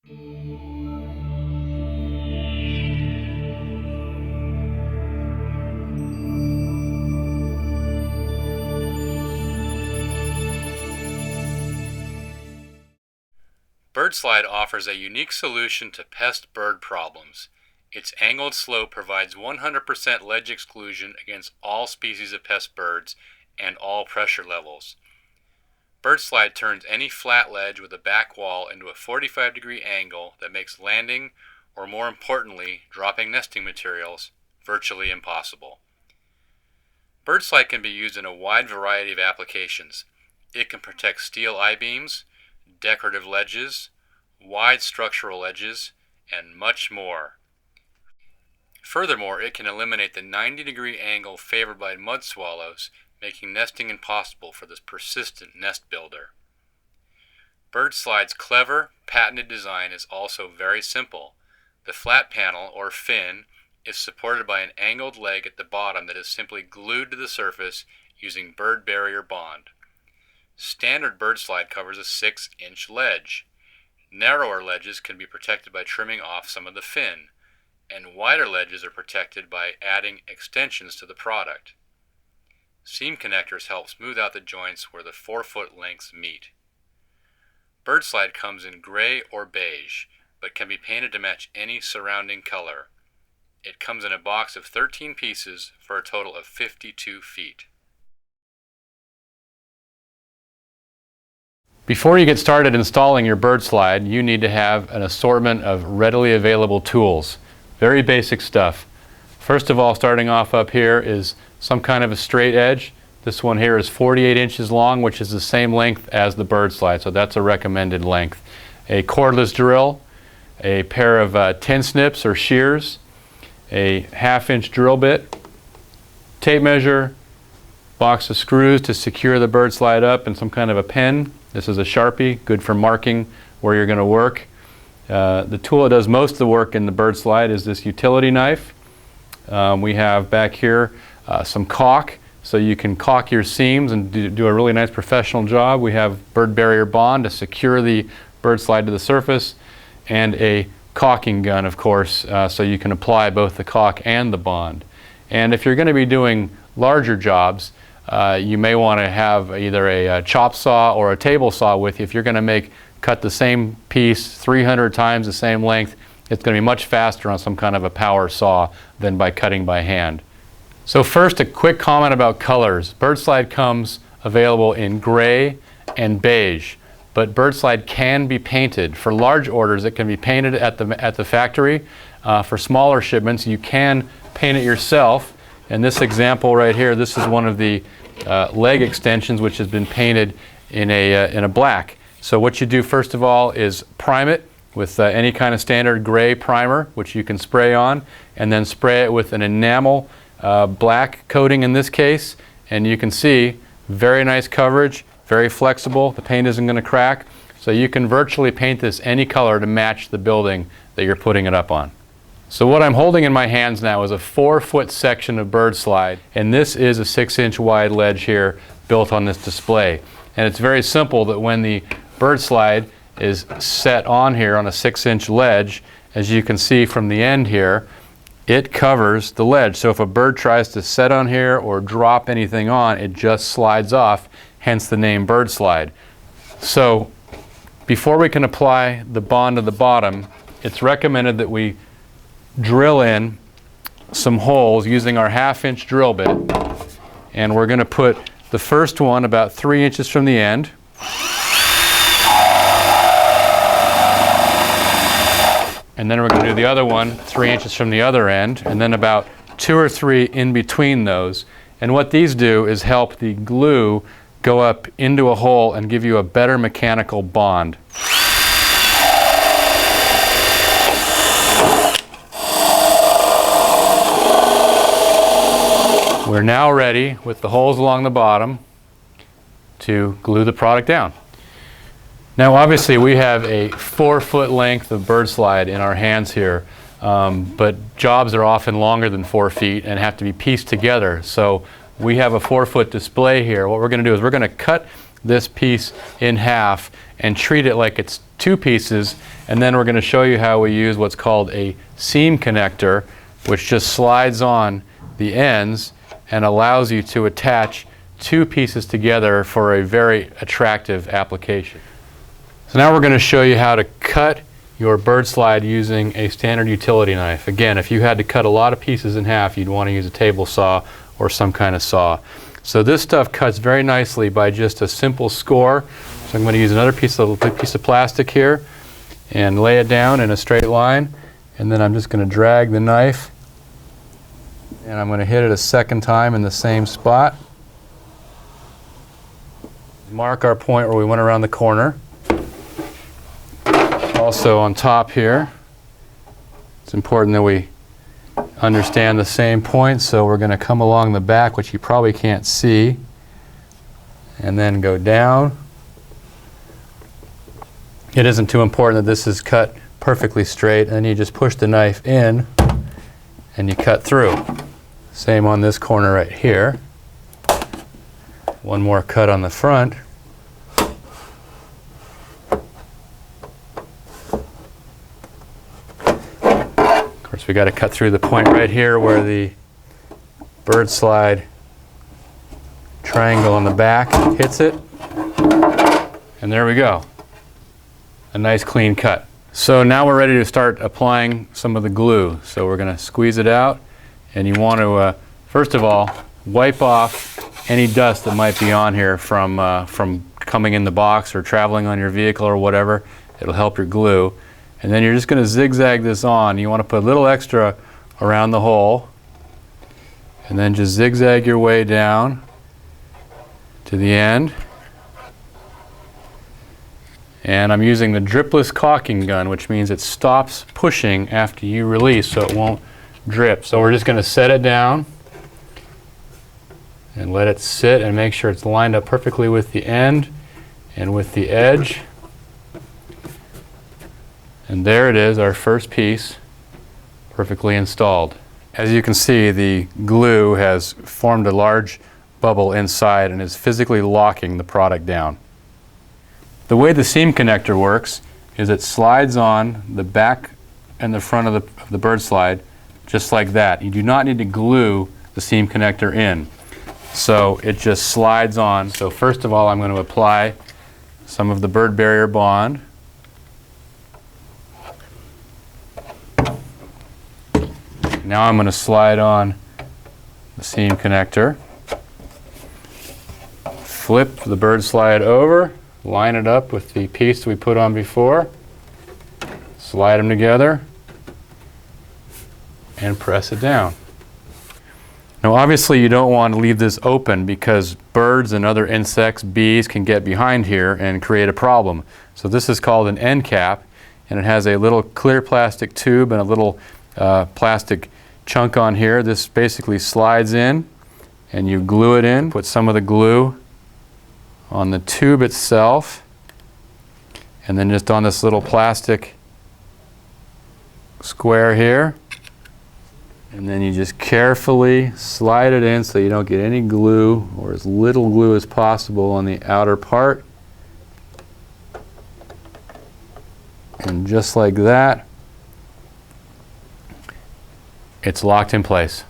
BirdSlide offers a unique solution to pest bird problems. Its angled slope provides 100% ledge exclusion against all species of pest birds and all pressure levels. BirdSlide turns any flat ledge with a back wall into a 45-degree angle that makes landing, or more importantly, dropping nesting materials, virtually impossible. BirdSlide can be used in a wide variety of applications. It can protect steel I-beams, decorative ledges, wide structural ledges, and much more. Furthermore, it can eliminate the 90-degree angle favored by mud swallows, making nesting impossible for this persistent nest builder. BirdSlide's clever, patented design is also very simple. The flat panel, or fin, is supported by an angled leg at the bottom that is simply glued to the surface using bird barrier bond. Standard BirdSlide covers a 6-inch ledge. Narrower ledges can be protected by trimming off some of the fin, and wider ledges are protected by adding extensions to the product. Seam connectors help smooth out the joints where the 4-foot lengths meet. BirdSlide comes in gray or beige, but can be painted to match any surrounding color. It comes in a box of 13 pieces for a total of 52 feet. Before you get started installing your BirdSlide, you need to have an assortment of readily available tools. Very basic stuff. First of all, starting off up here is some kind of a straight edge. This one here is 48 inches long, which is the same length as the BirdSlide, so that's a recommended length. A cordless drill, a pair of tin snips or shears, a 1/2-inch drill bit, tape measure, box of screws to secure the BirdSlide up, and some kind of a pen. This is a Sharpie, good for marking where you're going to work. The tool that does most of the work in the BirdSlide is this utility knife. We have back here some caulk, so you can caulk your seams and do a really nice professional job. We have bird barrier bond to secure the BirdSlide to the surface, and a caulking gun, of course, so you can apply both the caulk and the bond. And if you're going to be doing larger jobs, you may want to have either a chop saw or a table saw with you. If you're going to cut the same piece 300 times the same length, it's going to be much faster on some kind of a power saw than by cutting by hand. So first, a quick comment about colors. BirdSlide comes available in gray and beige, but BirdSlide can be painted. For large orders, it can be painted at the factory. For smaller shipments, you can paint it yourself. In this example right here, this is one of the leg extensions which has been painted in a black. So what you do first of all is prime it with any kind of standard gray primer, which you can spray on, and then spray it with an enamel black coating in this case, and you can see very nice coverage, very flexible. The paint isn't going to crack, so you can virtually paint this any color to match the building that you're putting it up on. So what I'm holding in my hands now is a 4-foot section of BirdSlide, and this is a 6-inch wide ledge here built on this display. And it's very simple that when the BirdSlide is set on here on a 6-inch ledge, as you can see from the end here, it covers the ledge. So if a bird tries to set on here or drop anything on, it just slides off, hence the name BirdSlide. So before we can apply the bond to the bottom, it's recommended that we drill in some holes using our 1/2-inch drill bit, and we're going to put the first one about 3 inches from the end, and then we're going to do the other one 3 inches from the other end, and then about 2 or 3 in between those. And what these do is help the glue go up into a hole and give you a better mechanical bond. We're now ready, with the holes along the bottom, to glue the product down. Now obviously we have a 4-foot length of BirdSlide in our hands here, but jobs are often longer than 4 feet and have to be pieced together. So we have a 4-foot display here. What we're going to do is we're going to cut this piece in half and treat it like it's two pieces, and then we're going to show you how we use what's called a seam connector, which just slides on the ends and allows you to attach two pieces together for a very attractive application. So now we're going to show you how to cut your BirdSlide using a standard utility knife. Again, if you had to cut a lot of pieces in half, you'd want to use a table saw or some kind of saw. So this stuff cuts very nicely by just a simple score. So I'm going to use another piece of plastic here and lay it down in a straight line, and then I'm just going to drag the knife and I'm going to hit it a second time in the same spot. Mark our point where we went around the corner. Also on top here, it's important that we understand the same point, so we're going to come along the back, which you probably can't see, and then go down. It isn't too important that this is cut perfectly straight, and you just push the knife in and you cut through. Same on this corner right here. One more cut on the front. Of course, we got to cut through the point right here where the BirdSlide triangle on the back hits it. And there we go. A nice clean cut. So now we're ready to start applying some of the glue. So we're going to squeeze it out, and you want to first of all wipe off any dust that might be on here from coming in the box or traveling on your vehicle or whatever. It'll help your glue. And then you're just going to zigzag this on. You want to put a little extra around the hole, and then just zigzag your way down to the end. And I'm using the dripless caulking gun, which means it stops pushing after you release so it won't drip. So we're just going to set it down and let it sit and make sure it's lined up perfectly with the end and with the edge. And there it is, our first piece, perfectly installed. As you can see, the glue has formed a large bubble inside and is physically locking the product down. The way the seam connector works is it slides on the back and the front of the BirdSlide just like that. You do not need to glue the seam connector in. So it just slides on. So first of all, I'm going to apply some of the bird barrier bond. Now I'm going to slide on the seam connector, flip the BirdSlide over, line it up with the piece we put on before, slide them together, and press it down. Now obviously you don't want to leave this open because birds and other insects, bees, can get behind here and create a problem. So this is called an end cap, and it has a little clear plastic tube and a little plastic chunk on here. This basically slides in and you glue it in. Put some of the glue on the tube itself, and then just on this little plastic square here, and then you just carefully slide it in so you don't get any glue or as little glue as possible on the outer part. And just like that, it's locked in place.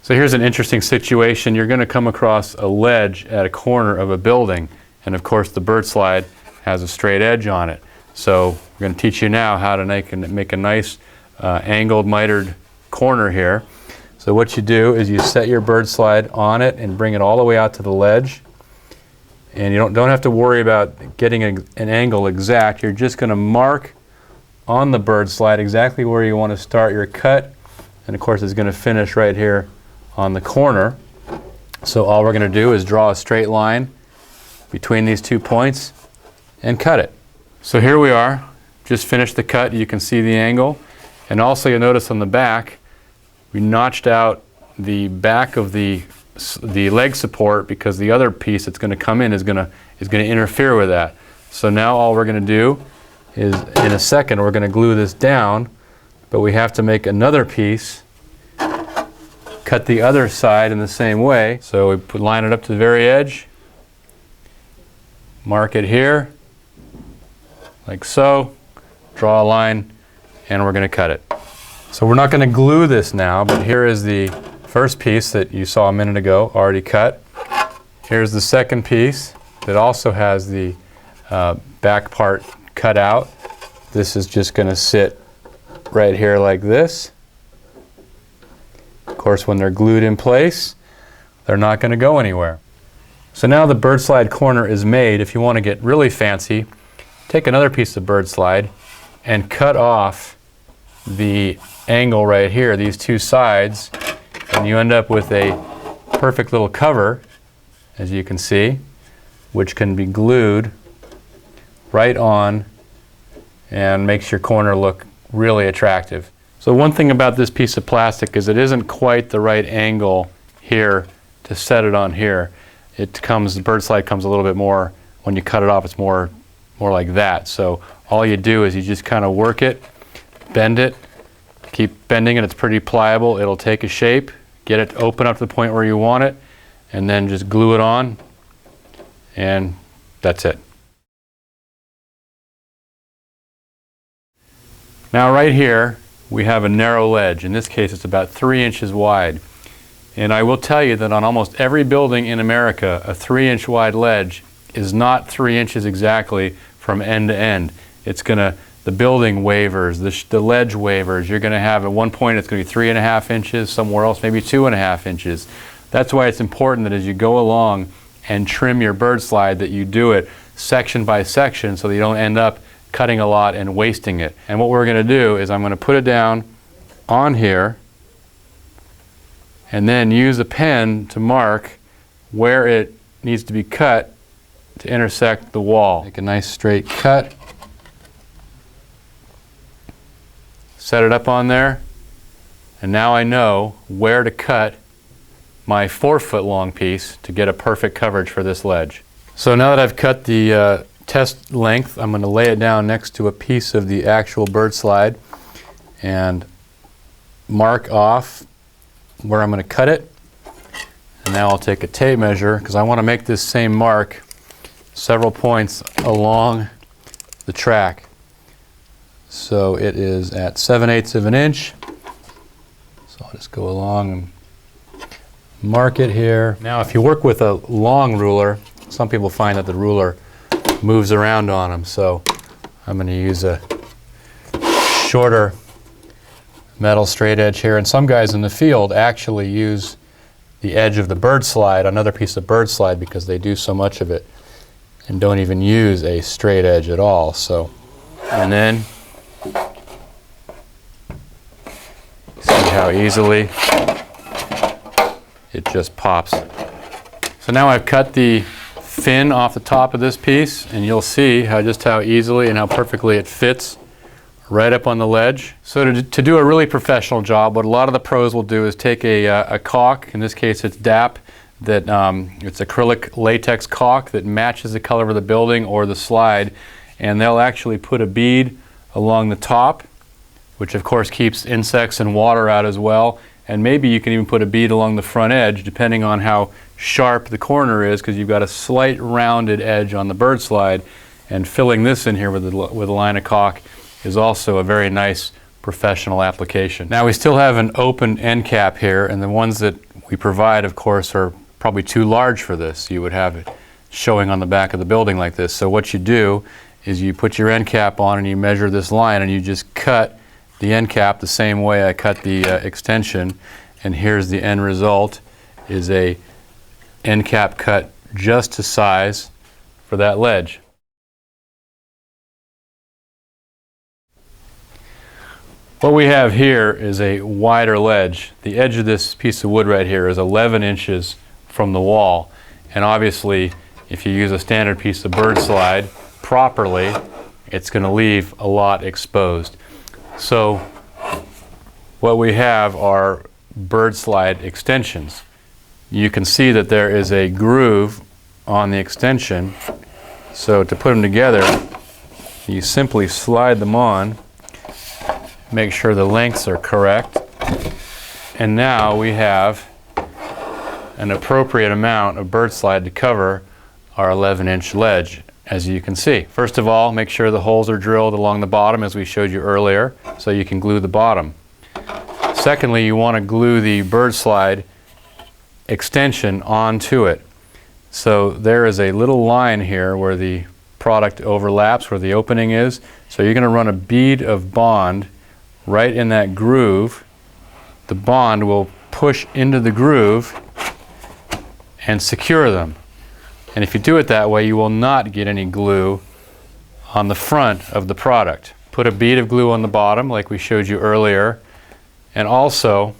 So here's an interesting situation. You're going to come across a ledge at a corner of a building, and of course the BirdSlide has a straight edge on it. So we're going to teach you now how to make a nice angled mitered corner here. So what you do is you set your BirdSlide on it and bring it all the way out to the ledge. And you don't have to worry about getting an angle exact. You're just going to mark on the BirdSlide exactly where you want to start your cut. And of course it's going to finish right here on the corner. So all we're going to do is draw a straight line between these 2 points and cut it. So here we are, just finished the cut. You can see the angle. And also you'll notice on the back, we notched out the back of the leg support because the other piece that's going to come in is going to interfere with that. So now all we're going to do is, in a second, we're going to glue this down, but we have to make another piece, cut cut the other side in the same way. So we line it up to the very edge, mark it here, like so, draw a line, and we're going to cut it. So we're not going to glue this now, but here is the first piece that you saw a minute ago, already cut. Here's the second piece that also has the back part cut out. This is just going to sit right here like this. Of course, when they're glued in place, they're not going to go anywhere. So now the BirdSlide corner is made. If you want to get really fancy, take another piece of BirdSlide and cut off the angle right here, these two sides, and you end up with a perfect little cover, as you can see, which can be glued right on and makes your corner look really attractive. So one thing about this piece of plastic is it isn't quite the right angle here to set it on here. The BirdSlide comes a little bit more, when you cut it off, it's more like that. So all you do is you just kind of work it, bend it, keep bending it, it's pretty pliable, it'll take a shape, get it open up to the point where you want it, and then just glue it on, and that's it. Now right here we have a narrow ledge. In this case it's about 3 inches wide. And I will tell you that on almost every building in America, a 3-inch wide ledge is not 3 inches exactly from end to end. The building wavers, the ledge wavers. You're going to have, at one point it's going to be 3.5 inches, somewhere else maybe 2.5 inches. That's why it's important that as you go along and trim your BirdSlide, that you do it section by section so that you don't end up cutting a lot and wasting it. And what we're going to do is I'm going to put it down on here and then use a pen to mark where it needs to be cut to intersect the wall. Make a nice straight cut. Set it up on there, and now I know where to cut my 4-foot long piece to get a perfect coverage for this ledge. So now that I've cut the test length, I'm going to lay it down next to a piece of the actual BirdSlide and mark off where I'm going to cut it. And now I'll take a tape measure, because I want to make this same mark several points along the track. So it is at 7/8 of an inch. So I'll just go along and mark it here. Now if you work with a long ruler, some people find that the ruler moves around on them. So I'm going to use a shorter metal straight edge here. And some guys in the field actually use the edge of the BirdSlide, another piece of BirdSlide, because they do so much of it and don't even use a straight edge at all. So, and then see how easily it just pops. So now I've cut the fin off the top of this piece, and you'll see just how easily and how perfectly it fits right up on the ledge. So to do a really professional job, what a lot of the pros will do is take a caulk, in this case it's DAP, that it's acrylic latex caulk that matches the color of the building or the slide, and they'll actually put a bead along the top, which of course keeps insects and water out as well, and maybe you can even put a bead along the front edge depending on how sharp the corner is, because you've got a slight rounded edge on the BirdSlide, and filling this in here with a line of caulk is also a very nice professional application. Now we still have an open end cap here, and the ones that we provide of course are probably too large for this. You would have it showing on the back of the building like this. So what you do is you put your end cap on and you measure this line, and you just cut the end cap the same way I cut the extension, and here's the end result, is a end cap cut just to size for that ledge. What we have here is a wider ledge. The edge of this piece of wood right here is 11 inches from the wall, and obviously if you use a standard piece of BirdSlide properly, it's going to leave a lot exposed. So what we have are BirdSlide extensions. You can see that there is a groove on the extension, so to put them together you simply slide them on, make sure the lengths are correct, And now we have an appropriate amount of BirdSlide to cover our 11-inch ledge, as you can see. First of all, make sure the holes are drilled along the bottom as we showed you earlier, so you can glue the bottom. Secondly, you want to glue the BirdSlide extension onto it. So there is a little line here where the product overlaps, where the opening is. So you're going to run a bead of bond right in that groove. The bond will push into the groove and secure them. And if you do it that way, you will not get any glue on the front of the product. Put a bead of glue on the bottom like we showed you earlier. And also,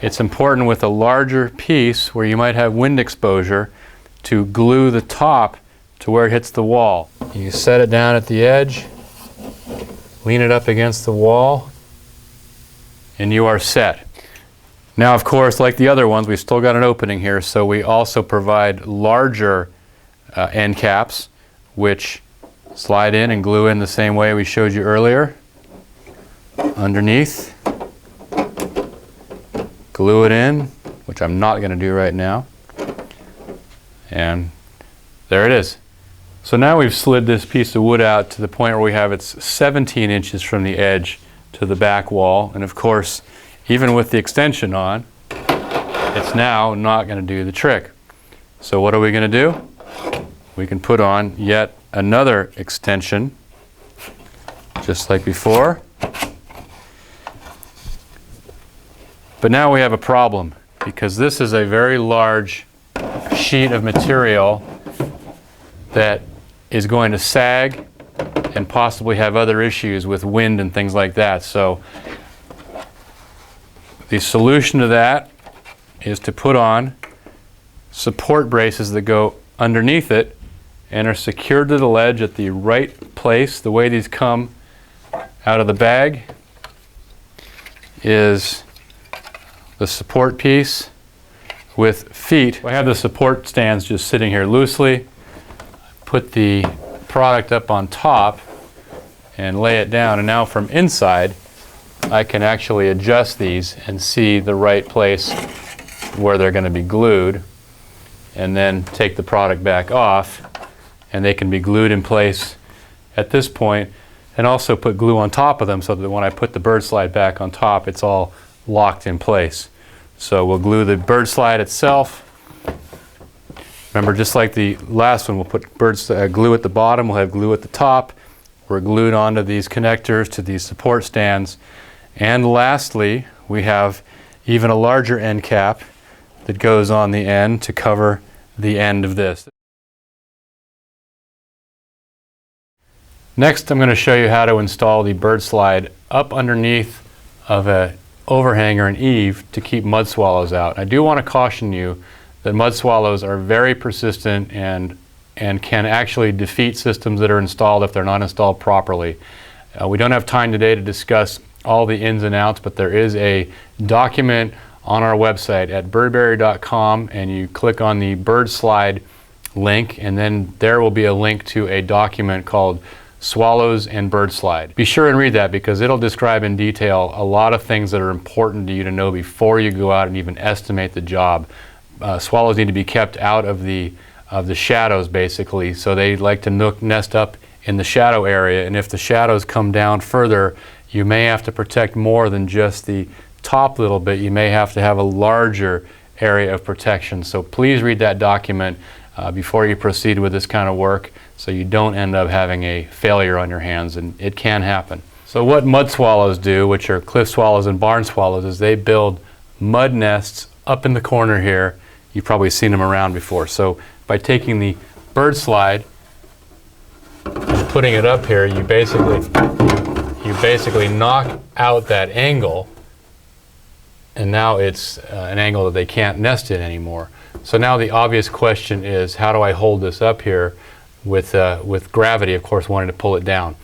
it's important with a larger piece where you might have wind exposure to glue the top to where it hits the wall. You set it down at the edge, lean it up against the wall, and you are set. Now, of course, like the other ones, we've still got an opening here, so we also provide larger end caps, which slide in and glue in the same way we showed you earlier. Underneath, glue it in, which I'm not going to do right now. And there it is. So now we've slid this piece of wood out to the point where we have it's 17 inches from the edge to the back wall. And of course, even with the extension on, it's now not going to do the trick. So what are we going to do? We can put on yet another extension, just like before. But now we have a problem, because this is a very large sheet of material that is going to sag and possibly have other issues with wind and things like that. So the solution to that is to put on support braces that go underneath it and are secured to the ledge at the right place. The way these come out of the bag is the support piece with feet. I have the support stands just sitting here loosely. Put the product up on top and lay it down, and now from inside I can actually adjust these and see the right place where they're going to be glued, and then take the product back off, and they can be glued in place at this point, and also put glue on top of them so that when I put the BirdSlide back on top, it's all locked in place. So we'll glue the BirdSlide itself. Remember, just like the last one, we'll put glue at the bottom, we'll have glue at the top. We're glued onto these connectors to these support stands. And lastly, we have even a larger end cap that goes on the end to cover the end of this. Next, I'm going to show you how to install the BirdSlide up underneath of an overhang or an eave to keep mud swallows out. I do want to caution you that mud swallows are very persistent and can actually defeat systems that are installed if they're not installed properly. We don't have time today to discuss all the ins and outs, but there is a document on our website at birdberry.com, and you click on the BirdSlide link, and then there will be a link to a document called Swallows and BirdSlide. Be sure and read that, because it'll describe in detail a lot of things that are important to you to know before you go out and even estimate the job. Swallows need to be kept out of the shadows, basically, so they like to nest up in the shadow area, and if the shadows come down further, you may have to protect more than just the top little bit. You may have to have a larger area of protection. So please read that document before you proceed with this kind of work, so you don't end up having a failure on your hands, and it can happen. So what mud swallows do, which are cliff swallows and barn swallows, is they build mud nests up in the corner here. You've probably seen them around before. So by taking the BirdSlide and putting it up here, you basically knock out that angle, and now it's an angle that they can't nest in anymore. So now the obvious question is, how do I hold this up here with gravity, of course, wanting to pull it down?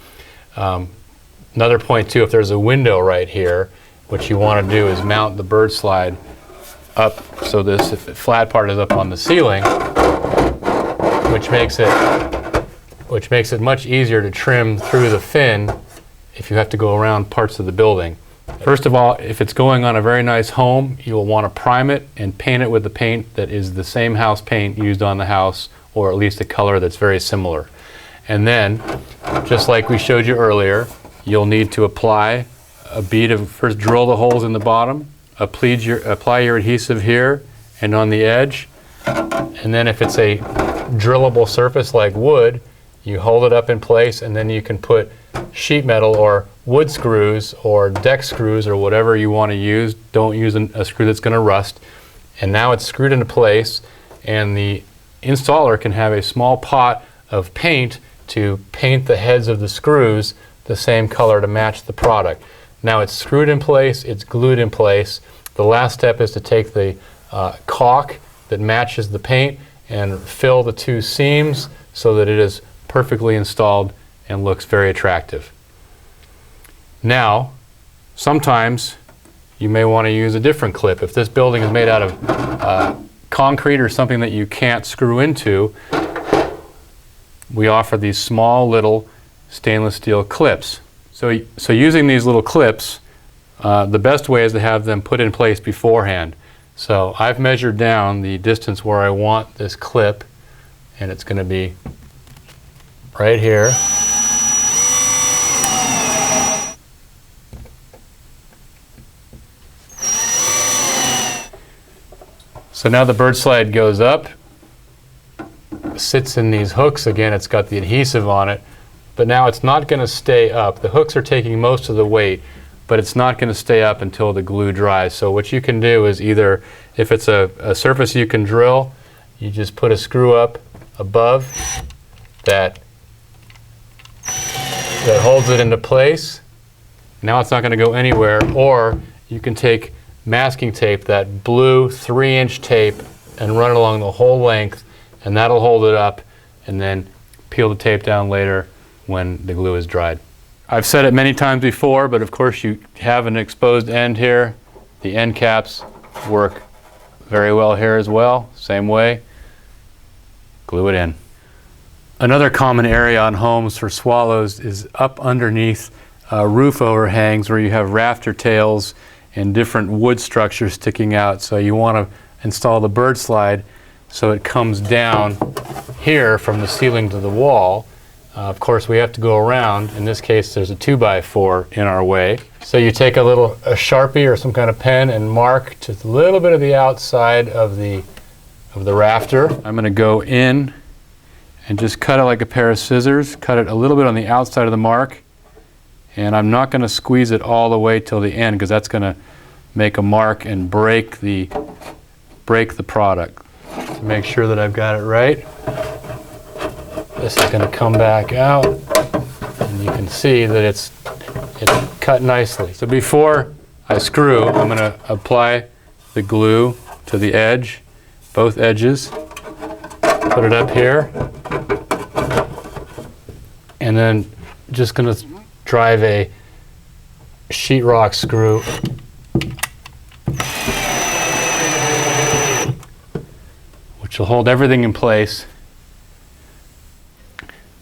Another point too, if there's a window right here, what you want to do is mount the BirdSlide up so this flat part is up on the ceiling, which makes it much easier to trim through the fin if you have to go around parts of the building. First of all, if it's going on a very nice home, you'll want to prime it and paint it with the paint that is the same house paint used on the house, or at least a color that's very similar. And then, just like we showed you earlier, you'll need to apply a bead of, first drill the holes in the bottom, apply your adhesive here and on the edge, and then if it's a drillable surface like wood, you hold it up in place, and then you can put sheet metal or wood screws or deck screws or whatever you want to use. Don't use a screw that's going to rust. And now it's screwed into place, and the installer can have a small pot of paint to paint the heads of the screws the same color to match the product. Now it's screwed in place, it's glued in place. The last step is to take the caulk that matches the paint and fill the two seams so that it is perfectly installed and looks very attractive. Now, sometimes you may want to use a different clip. If this building is made out of concrete or something that you can't screw into, we offer these small little stainless steel clips. So using these little clips, the best way is to have them put in place beforehand. So I've measured down the distance where I want this clip, and it's going to be right here. So now the BirdSlide goes up, sits in these hooks. Again, it's got the adhesive on it, but now it's not going to stay up. The hooks are taking most of the weight, but it's not going to stay up until the glue dries. So what you can do is either, if it's a surface you can drill, you just put a screw up above that holds it into place. Now it's not going to go anywhere. Or you can take masking tape, that blue 3-inch tape, and run it along the whole length, and that'll hold it up, and then peel the tape down later when the glue is dried. I've said it many times before, but of course you have an exposed end here. The end caps work very well here as well. Same way. Glue it in. Another common area on homes for swallows is up underneath roof overhangs where you have rafter tails and different wood structures sticking out. So you want to install the BirdSlide so it comes down here from the ceiling to the wall. Of course, we have to go around. In this case, there's a 2x4 in our way. So you take a Sharpie or some kind of pen and mark just a little bit of the outside of the rafter. I'm going to go in and just cut it like a pair of scissors. Cut it a little bit on the outside of the mark. And I'm not going to squeeze it all the way till the end, because that's going to make a mark and break the product. To make sure that I've got it right, this is going to come back out, and you can see that it's cut nicely. So before I screw, I'm going to apply the glue to the edge, both edges, put it up here, and then just going to drive a sheetrock screw which will hold everything in place.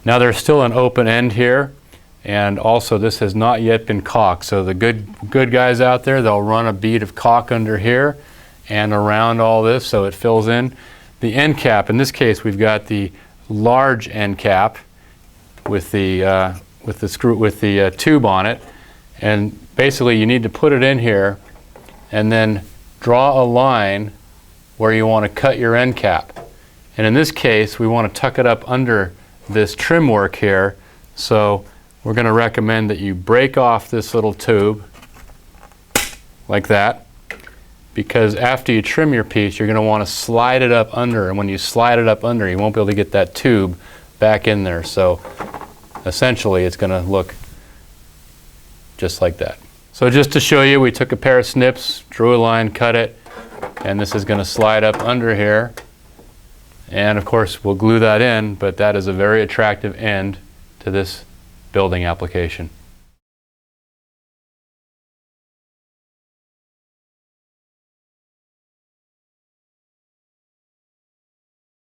Now there's still an open end here, and also this has not yet been caulked. So the good guys out there, they'll run a bead of caulk under here and around all this so it fills in. The end cap, in this case we've got the large end cap with the tube on it, and basically you need to put it in here and then draw a line where you want to cut your end cap. And in this case we want to tuck it up under this trim work here, so we're going to recommend that you break off this little tube like that, because after you trim your piece you're going to want to slide it up under, and when you slide it up under you won't be able to get that tube back in there. So essentially it's going to look just like that. So just to show you, we took a pair of snips, drew a line, cut it, and this is going to slide up under here, and of course we'll glue that in, but that is a very attractive end to this building application.